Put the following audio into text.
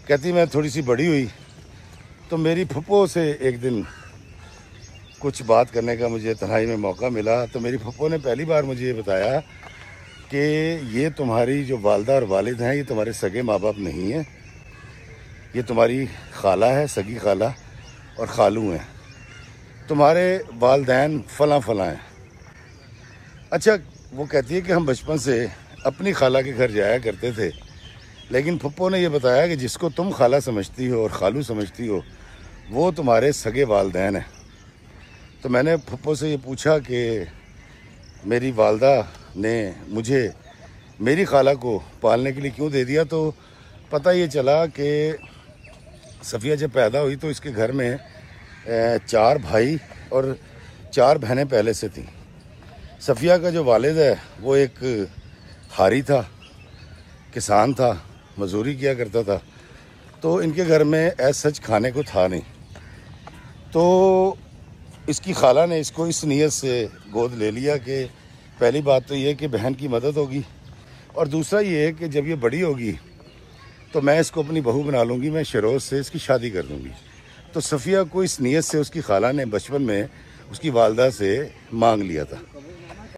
कहती मैं थोड़ी सी बड़ी हुई तो मेरी फुप्पो से एक दिन कुछ बात करने का मुझे तन्हाई में मौका मिला। तो मेरी फुप्पो ने पहली बार मुझे ये बताया कि ये तुम्हारी जो वालदा और वालिद हैं ये तुम्हारे सगे माँ बाप नहीं हैं, ये तुम्हारी खाला है, सगी खाला और खालू हैं, तुम्हारे वालदैन फलां फलां हैं। अच्छा, वो कहती है कि हम बचपन से अपनी खाला के घर जाया करते थे, लेकिन फुप्पो ने ये बताया कि जिसको तुम खाला समझती हो और खालू समझती हो वो तुम्हारे सगे वालदैन हैं। तो मैंने फुप्पो से ये पूछा कि मेरी वालदा ने मुझे मेरी खाला को पालने के लिए क्यों दे दिया। तो पता ये चला कि सफ़िया जब पैदा हुई तो इसके घर में 4 भाई और 4 बहनें पहले से थीं। सफ़िया का जो वालिद है वो एक हारी था, किसान था, मजदूरी किया करता था, तो इनके घर में ऐसा सच खाने को था नहीं। तो इसकी खाला ने इसको इस नीयत से गोद ले लिया कि पहली बात तो ये कि बहन की मदद होगी और दूसरा ये है कि जब ये बड़ी होगी तो मैं इसको अपनी बहू बना लूँगी, मैं शरोज़ से इसकी शादी कर दूँगी। तो सफ़िया को इस नीयत से उसकी खाला ने बचपन में उसकी वालदा से मांग लिया था।